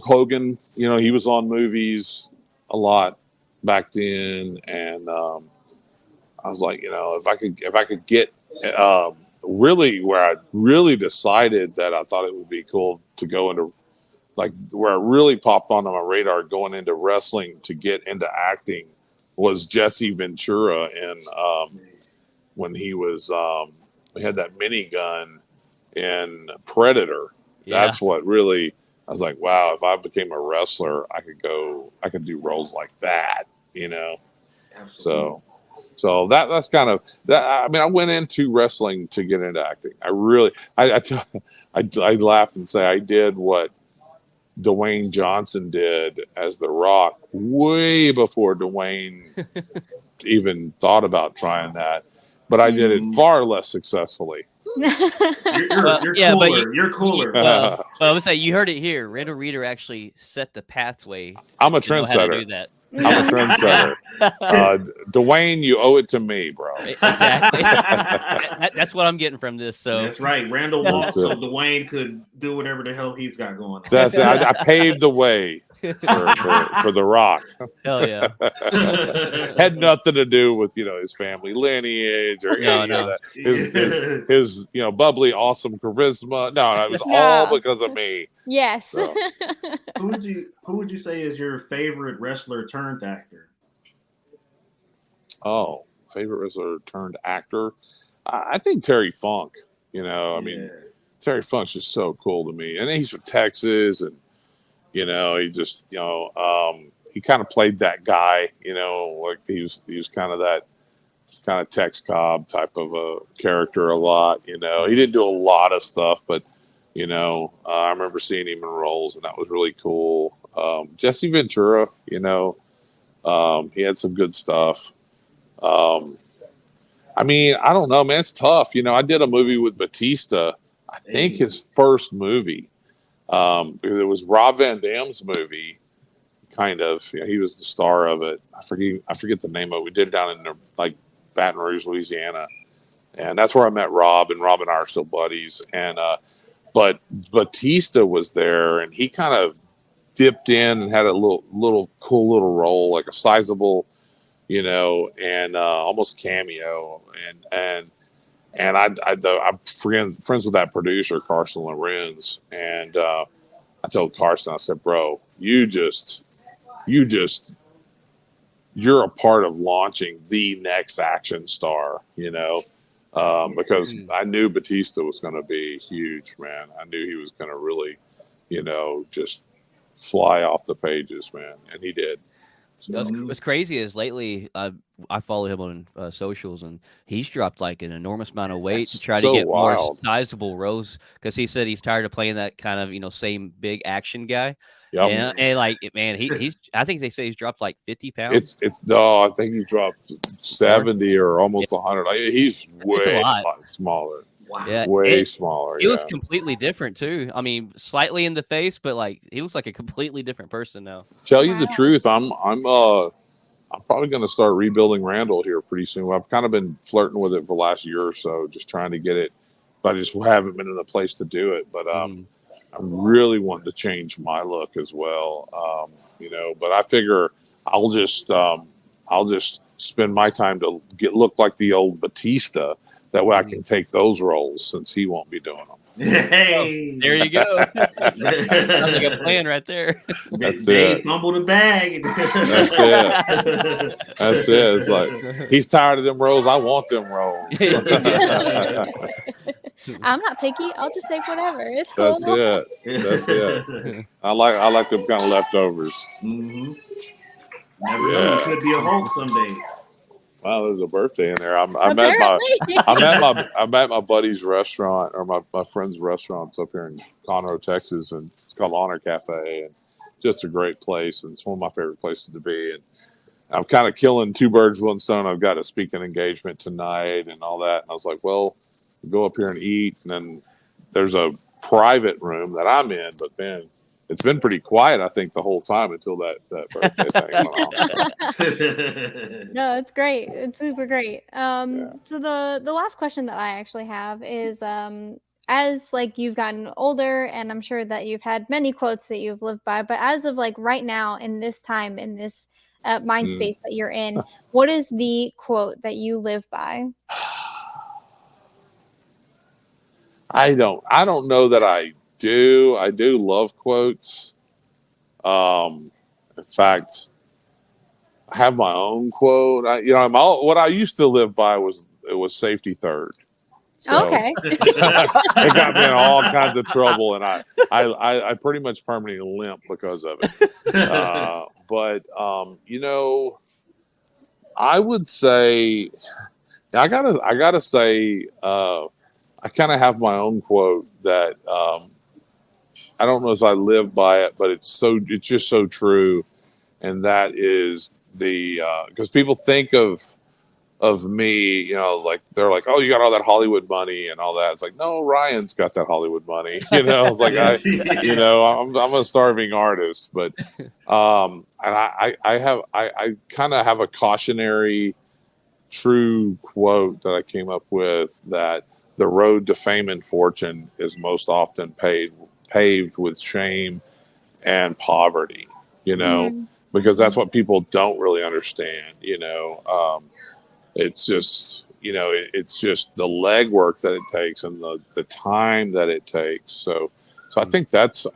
[SPEAKER 4] Hogan, he was on movies a lot back then. And I was like, if I could get really where I really decided that I thought it would be cool to go into, like, where it really popped onto my radar going into wrestling to get into acting was Jesse Ventura. And when he was, we had that minigun in Predator.
[SPEAKER 1] Yeah.
[SPEAKER 4] That's what really, I was like, wow, if I became a wrestler, I could do roles like that, Absolutely. So that's kind of that. I mean, I went into wrestling to get into acting. I laugh and say I did what Dwayne Johnson did as The Rock way before Dwayne even thought about trying that, but I did it far less successfully.
[SPEAKER 3] You're cooler.
[SPEAKER 1] Well, I would say you heard it here. Randal Reeder actually set the pathway.
[SPEAKER 4] I'm a trendsetter.
[SPEAKER 1] To do that.
[SPEAKER 4] I'm a trendsetter. Dwayne, you owe it to me, bro.
[SPEAKER 1] Exactly. That's what I'm getting from this. So
[SPEAKER 3] that's right. Randall walked so Dwayne could do whatever the hell he's got going on.
[SPEAKER 4] That's it. I paved the way. for The Rock.
[SPEAKER 1] Hell yeah.
[SPEAKER 4] Had nothing to do with his family lineage or any of that. His bubbly, awesome charisma. No, it was all because of me.
[SPEAKER 2] Yes.
[SPEAKER 4] So.
[SPEAKER 3] Who would you say is your favorite wrestler turned actor?
[SPEAKER 4] Oh, favorite wrestler turned actor. I think Terry Funk. I mean, Terry Funk's just so cool to me, and he's from Texas, and he just he kind of played that guy. Like he was kind of that kind of Tex Cobb type of a character a lot. He didn't do a lot of stuff, but I remember seeing him in roles, and that was really cool. Jesse Ventura, he had some good stuff. I mean, I don't know, man. It's tough. I did a movie with Batista. I think his first movie, because it was Rob Van Dam's movie, kind of. He was the star of it. I forget the name of it. We did it down in Baton Rouge, Louisiana, and that's where I met Rob. And Rob and I are still buddies. And but Batista was there, and he kind of dipped in and had a little cool little role, like a sizable. And almost cameo, and I'm friends with that producer Carson Lorenz, and I told Carson, I said, bro, you're a part of launching the next action star, because I knew Batista was going to be huge, man. I knew he was going to really, just fly off the pages, man, and he did.
[SPEAKER 1] What's crazy is lately I follow him on socials, and he's dropped like an enormous amount of weight to try to get more sizable roles, because he said he's tired of playing that kind of same big action guy. Yep. And like, man, he's I think they say he's dropped like 50 pounds.
[SPEAKER 4] I think he dropped 70 or almost 100. He's way a lot smaller.
[SPEAKER 3] Wow.
[SPEAKER 4] Yeah, way smaller.
[SPEAKER 1] He looks completely different too. I mean, slightly in the face, but like he looks like a completely different person now.
[SPEAKER 4] Tell you the truth, I'm probably going to start rebuilding Randall here pretty soon. I've kind of been flirting with it for the last year or so, just trying to get it, but I just haven't been in a place to do it. But I'm really wanting to change my look as well. But I figure I'll just spend my time to look like the old Batista. That way I can take those roles since he won't be doing them.
[SPEAKER 3] Hey,
[SPEAKER 1] there you go. Sounds like a plan right there.
[SPEAKER 3] That's it. Fumble the bag.
[SPEAKER 4] That's it. That's it. It's like he's tired of them roles. I want them roles.
[SPEAKER 2] I'm not picky. I'll just take whatever. It's cool.
[SPEAKER 4] That's it. I like them kind of leftovers.
[SPEAKER 3] Mm-hmm. Never know. It could be a Hulk someday.
[SPEAKER 4] Wow, there's a birthday in there. I met my buddy's restaurant, or my friend's restaurant up here in Conroe, Texas, and it's called Honor Cafe, and just a great place, and it's one of my favorite places to be. And I'm kind of killing two birds with one stone. I've got a speaking engagement tonight and all that, and I was like, well, go up here and eat, and then there's a private room that I'm in, but man, it's been pretty quiet, I think, the whole time until that birthday thing went on.
[SPEAKER 2] No, it's great. It's super great. So the last question that I actually have is, as like you've gotten older, and I'm sure that you've had many quotes that you've lived by, but as of like right now, in this time, in this mind space that you're in, what is the quote that you live by?
[SPEAKER 4] I don't know that I do love quotes. In fact, I have my own quote. What I used to live by was safety third. So
[SPEAKER 2] okay.
[SPEAKER 4] It got me in all kinds of trouble, and I pretty much permanently limp because of it. But I would say, I gotta say, I kind of have my own quote that I don't know if I live by it, but it's just so true, and that is because people think of me, like they're like, oh, you got all that Hollywood money and all that. It's like, no, Ryan's got that Hollywood money. It's like I'm a starving artist, but and I kind of have a cautionary, true quote that I came up with, that the road to fame and fortune is most often paved with shame and poverty. you know, because that's what people don't really understand, you know. It's just, you know, it's just the legwork that it takes and the time that it takes. So I think that's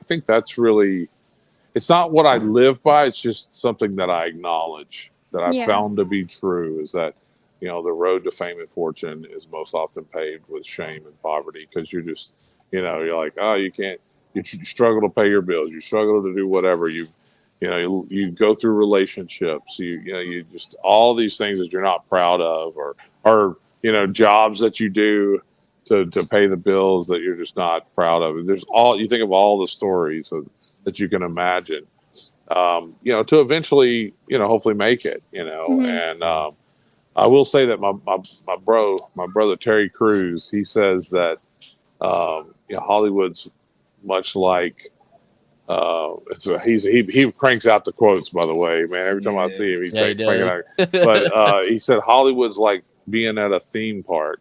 [SPEAKER 4] really, it's not what I live by. It's just something that I acknowledge that I found to be true, is that, you know, the road to fame and fortune is most often paved with shame and poverty, because you're just, you know, you're like, oh, you can't, you struggle to pay your bills, you struggle to do whatever, you know, you go through relationships, you know, you just all these things that you're not proud of, or you know, jobs that you do to pay the bills that you're just not proud of. There's all, you think of all the stories that you can imagine, you know, to eventually, you know, hopefully make it, you know. And I will say that my brother Terry Crews, he says that you know, Hollywood's much like he cranks out the quotes, by the way, man. Every time I see him, he's cranking out. But he said Hollywood's like being at a theme park.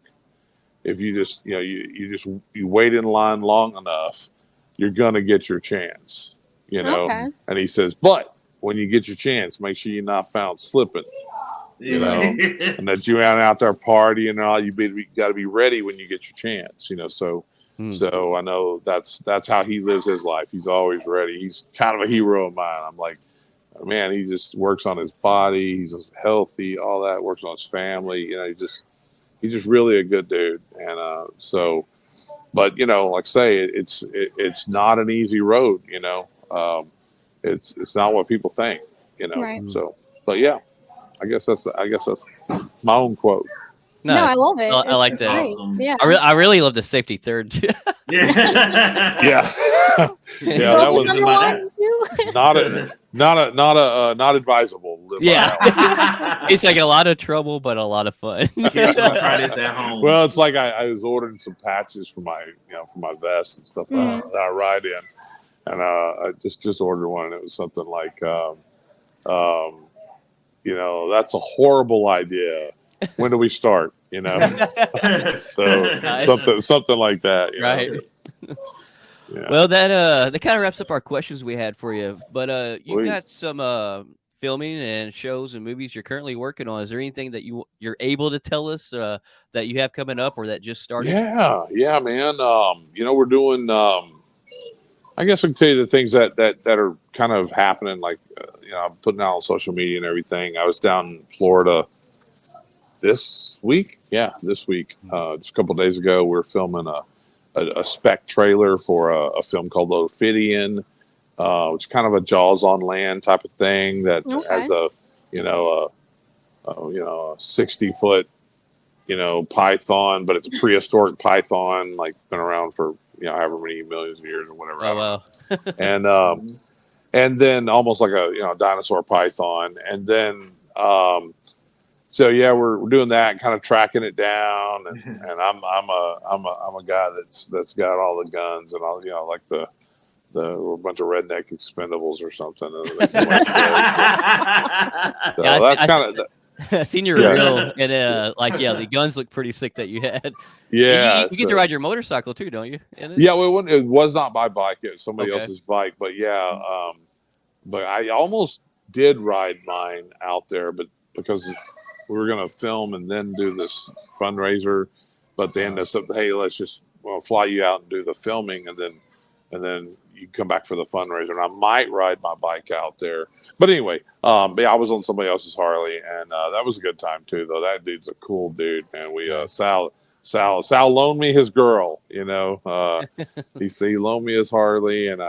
[SPEAKER 4] If you just, you know, you wait in line long enough, you're gonna get your chance, you know. And he says, but when you get your chance, make sure you're not found slipping, you know, and that you ain't out there partying and all. You got to be ready when you get your chance, you know. So I know that's how he lives his life. He's always ready. He's kind of a hero of mine. I'm like, man, he just works on his body. He's just healthy, all that. Works on his family. You know, he's just really a good dude. And so, but you know, like I say, it's not an easy road. You know, it's not what people think. You know, so, but yeah, I guess that's my own quote.
[SPEAKER 2] No, I love it.
[SPEAKER 1] I like that.
[SPEAKER 3] Awesome.
[SPEAKER 2] Yeah.
[SPEAKER 1] I really love the safety third too.
[SPEAKER 3] Yeah.
[SPEAKER 4] That was not advisable.
[SPEAKER 1] Yeah, it's like a lot of trouble, but a lot of fun.
[SPEAKER 3] Kids gonna try this at home.
[SPEAKER 4] Well, it's like I was ordering some patches for my vest and stuff that I ride in, and I just ordered one, and it was something like, you know, that's a horrible idea. When do we start? You know, so something like that, you know? Yeah.
[SPEAKER 1] Well, that kind of wraps up our questions we had for you. But you've got some filming and shows and movies you're currently working on. Is there anything that you're able to tell us that you have coming up or that just started?
[SPEAKER 4] Yeah, man. You know, we're doing. I guess I can tell you the things that are kind of happening. Like, you know, I'm putting out on social media and everything. I was down in Florida this week. Just a couple of days ago, we were filming a spec trailer for a film called Ophidian, which is kind of a Jaws on land type of thing that has a 60-foot, you know, python, but it's a prehistoric python, like been around for, you know, however many millions of years or whatever.
[SPEAKER 1] Oh wow.
[SPEAKER 4] and then almost like a, you know, dinosaur python, and then so yeah, we're doing that and kind of tracking it down, and I'm a guy that's got all the guns and all, you know, like the a bunch of redneck expendables or something. So that's kind of.
[SPEAKER 1] I seen your reel, and the guns look pretty sick that you had.
[SPEAKER 4] Yeah,
[SPEAKER 1] you get to ride your motorcycle too, don't you?
[SPEAKER 4] Yeah, well, it was not my bike; it was somebody else's bike. But yeah, but I almost did ride mine out there, but because we were going to film and then do this fundraiser, but they ended up, hey, let's just fly you out and do the filming, and then you come back for the fundraiser. And I might ride my bike out there, but anyway, but yeah, I was on somebody else's Harley, and that was a good time too. Though that dude's a cool dude, man. We Sal loaned me his girl, you know. He loaned me his Harley, and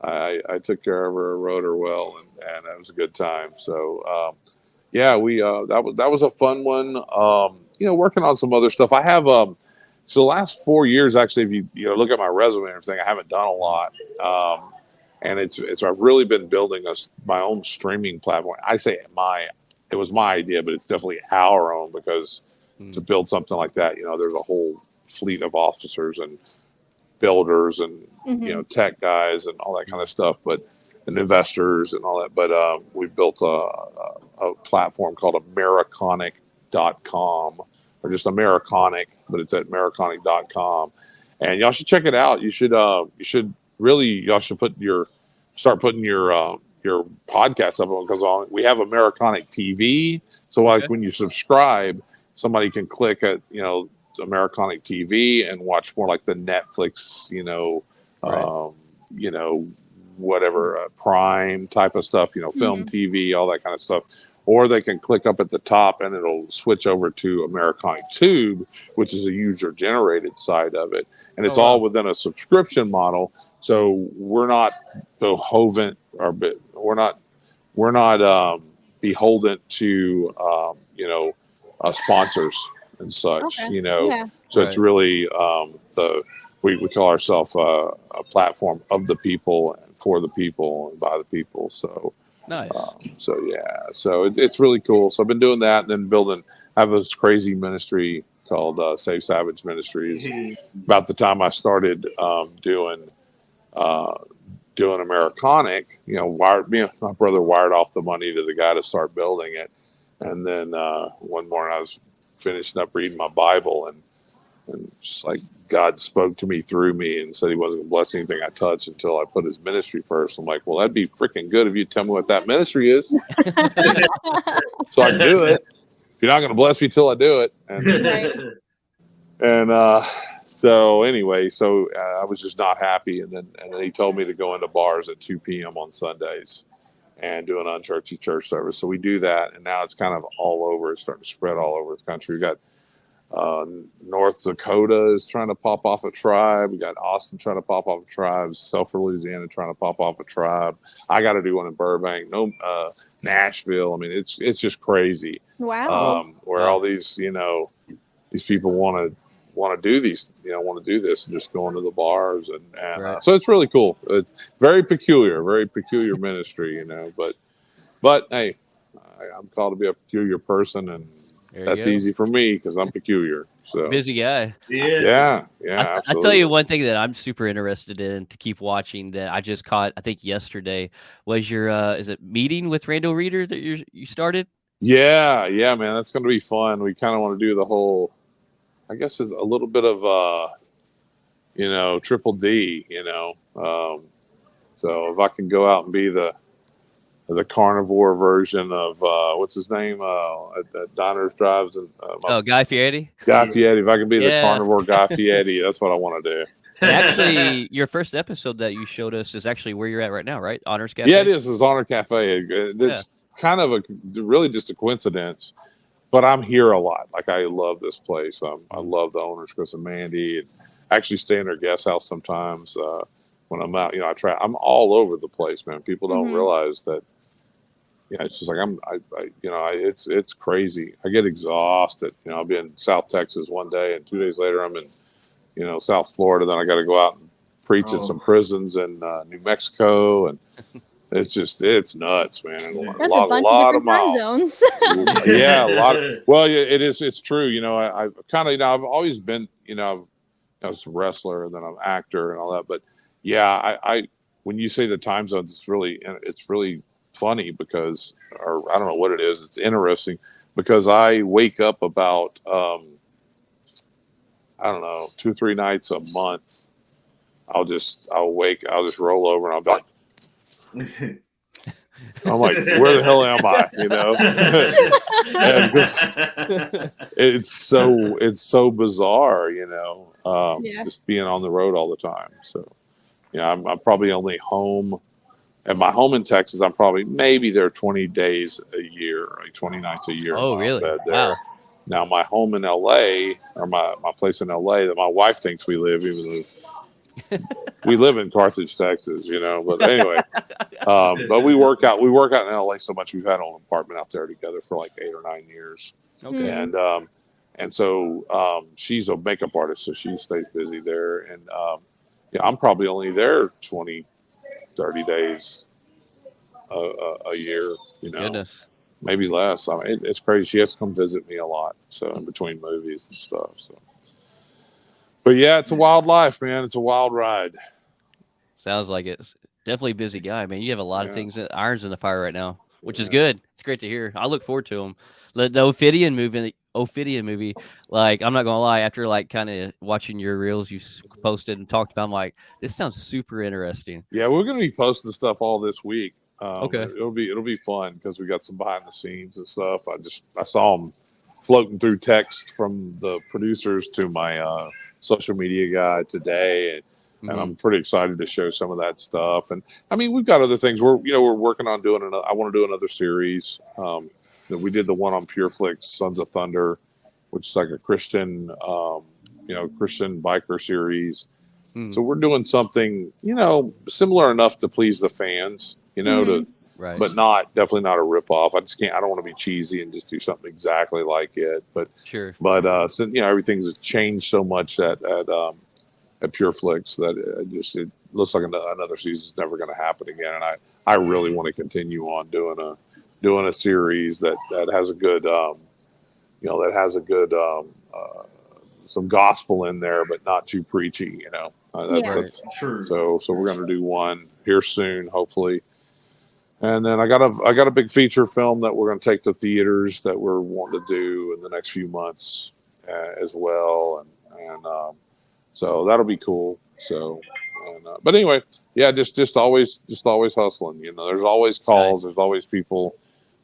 [SPEAKER 4] I took care of her, rode her well, and that was a good time. So yeah, we that was a fun one. You know, working on some other stuff. I have so the last 4 years, actually, if you know, look at my resume and everything, I haven't done a lot. And I've really been building my own streaming platform. I say it was my idea, but it's definitely our own, because to build something like that, you know, there's a whole fleet of officers and builders and you know, tech guys and all that kind of stuff, and investors and all that. But we built a platform called Americonic.com, or just Americonic, but it's at Americonic.com, and y'all should check it out. Y'all should start putting your your podcast up because we have Americonic TV. So like when you subscribe, somebody can click at Americonic TV and watch more like the Netflix, whatever Prime type of stuff, film TV, all that kind of stuff. Or they can click up at the top and it'll switch over to Americonic Tube, which is a user generated side of it, and it's all within a subscription model. So we're not beholden, or we're not beholden to sponsors and such. So it's really we call ourselves a platform of the people and for the people and by the people. So
[SPEAKER 1] nice.
[SPEAKER 4] So it's really cool. So I've been doing that, and then I have this crazy ministry called Save Savage Ministries. About the time I started doing Americonic, my brother wired off the money to the guy to start building it, and then one morning I was finishing up reading my Bible, and just like God spoke to me through me and said he wasn't going to bless anything I touched until I put his ministry first. I'm like, well, that'd be freaking good if you tell me what that ministry is. So I can do it. If you're not going to bless me till I do it. So anyway, I was just not happy. And then he told me to go into bars at 2 p.m. on Sundays and do an unchurchy church service. So we do that. And now it's kind of all over. It's starting to spread all over the country. We got North Dakota is trying to pop off a tribe. We got Austin trying to pop off a tribe. Sulphur, Louisiana trying to pop off a tribe. I got to do one in Burbank. Nashville. I mean, it's just crazy.
[SPEAKER 2] Wow.
[SPEAKER 4] Where all these these people want to do these, want to do this and just go into the bars and so it's really cool. It's very peculiar ministry, but hey, I'm called to be a peculiar person, and that's easy for me because I'm peculiar. So
[SPEAKER 1] busy guy.
[SPEAKER 4] Yeah.
[SPEAKER 1] I tell you one thing that I'm super interested in to keep watching that I just caught, I think yesterday, was your is it meeting with Randal Reeder that you started? Yeah,
[SPEAKER 4] man, that's going to be fun. We kind of want to do the whole, I guess it's a little bit of triple D, so if I can go out and be the carnivore version of what's his name at Diners, Drives, and
[SPEAKER 1] Guy Fieri.
[SPEAKER 4] Guy Fieri. If I can be the carnivore Guy Fieri, that's what I want to do.
[SPEAKER 1] And actually, your first episode that you showed us is actually where you're at right now, right? Honors Cafe.
[SPEAKER 4] Yeah, it is. It's Honor Cafe. It's kind of really just a coincidence, but I'm here a lot. Like, I love this place. I love the owners, Chris and Mandy, and actually stay in their guest house sometimes when I'm out. I'm all over the place, man. People don't realize that. Yeah, it's just like it's crazy. I get exhausted. I'll be in South Texas one day, and 2 days later I'm in, South Florida. Then I got to go out and preach in some prisons in New Mexico, and it's nuts, man.
[SPEAKER 2] That's a lot of time zones.
[SPEAKER 4] Yeah, a lot. Well, yeah, it is. It's true. I've kind of, I've always been, I was a wrestler, and then I'm an actor and all that. But yeah, I when you say the time zones, it's really funny because, or I don't know what it is. It's interesting because I wake up about, I don't know, 2 or 3 nights a month. I'll just roll over and I'll be like, I'm like, where the hell am I? And it's so bizarre, just being on the road all the time. So, I'm probably only home. At my home in Texas, I'm probably maybe there 20 days a year, like 20 nights a year.
[SPEAKER 1] Oh, really?
[SPEAKER 4] Wow. Now, my home in LA, or my place in LA, that my wife thinks we live, even though we live in Carthage, Texas, But anyway, but we work out in LA so much. We've had an apartment out there together for like 8 or 9 years.
[SPEAKER 1] Okay.
[SPEAKER 4] And so she's a makeup artist, so she stays busy there. And I'm probably only there 20-30 days a year,
[SPEAKER 1] Goodness.
[SPEAKER 4] Maybe less. I mean, it's crazy. She has to come visit me a lot. So in between movies and stuff. So, but yeah, it's a wild life, man. It's a wild ride.
[SPEAKER 1] Sounds like it. Definitely a busy guy, man. You have a lot of things, irons in the fire right now, which is good. It's great to hear. I look forward to them. The Ophidian movie, like, I'm not gonna lie, after like kind of watching your reels you posted and talked about, I'm like, this sounds super interesting.
[SPEAKER 4] Yeah, we're gonna be posting stuff all this week.
[SPEAKER 1] Okay.
[SPEAKER 4] It'll be fun because we got some behind the scenes and stuff. I saw them floating through text from the producers to my social media guy today, and I'm pretty excited to show some of that stuff. And I mean, we've got other things. We're working on doing another. I want to do another series. That we did the one on PureFlix, Sons of Thunder, which is like a Christian, Christian biker series. So we're doing something, similar enough to please the fans,
[SPEAKER 1] Right.
[SPEAKER 4] but definitely not a ripoff. I don't want to be cheesy and just do something exactly like it. But
[SPEAKER 1] Sure.
[SPEAKER 4] But since everything's changed so much at PureFlix that it looks like another season's never going to happen again. And I really want to continue on doing a series that has a good some gospel in there, but not too preachy. That's
[SPEAKER 3] True.
[SPEAKER 4] So we're going to do one here soon, hopefully. And then I got a big feature film that we're going to take to theaters that we're wanting to do in the next few months as well, and so that'll be cool. So, but anyway, yeah, just always hustling. There's always calls. There's always people.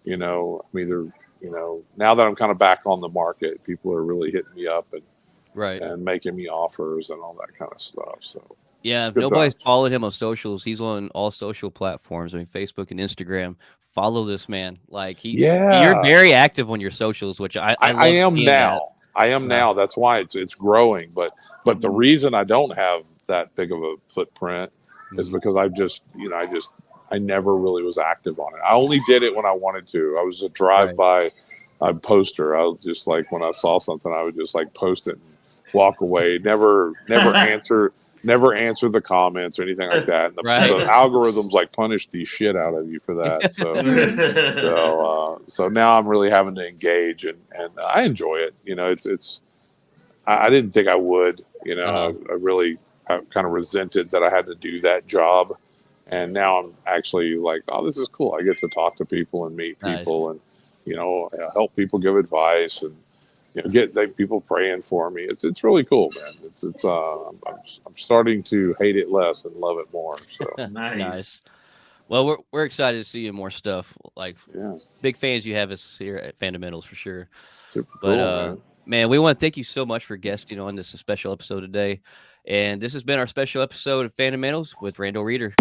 [SPEAKER 4] I'm either now that I'm kind of back on the market, people are really hitting me up and making me offers and all that kind of stuff. So.
[SPEAKER 1] Yeah, if nobody's followed him on socials, he's on all social platforms. I mean, Facebook and Instagram. Follow this man. Like you're very active on your socials, which I
[SPEAKER 4] am now.
[SPEAKER 1] That.
[SPEAKER 4] I am now. That's why it's growing. But the reason I don't have that big of a footprint is because I never really was active on it. I only did it when I wanted to. I was a drive-by poster. I was just like, when I saw something, I would just like post it and walk away. Never answer the comments or anything like that. And the algorithms like punish the shit out of you for that. So now I'm really having to engage, and I enjoy it. I didn't think I would. I really kind of resented that I had to do that job, and now I'm actually like, oh, this is cool. I get to talk to people and meet people, and help people, give advice, and get people praying for me. It's really cool, man. I'm starting to hate it less and love it more. So
[SPEAKER 1] nice. Well, we're excited to see you more stuff. Like, big fans you have us here at Fundamentals for sure.
[SPEAKER 4] Super
[SPEAKER 1] but
[SPEAKER 4] cool,
[SPEAKER 1] man, we want to thank you so much for guesting on this special episode today. And this has been our special episode of Fundamentals with Randal Reeder.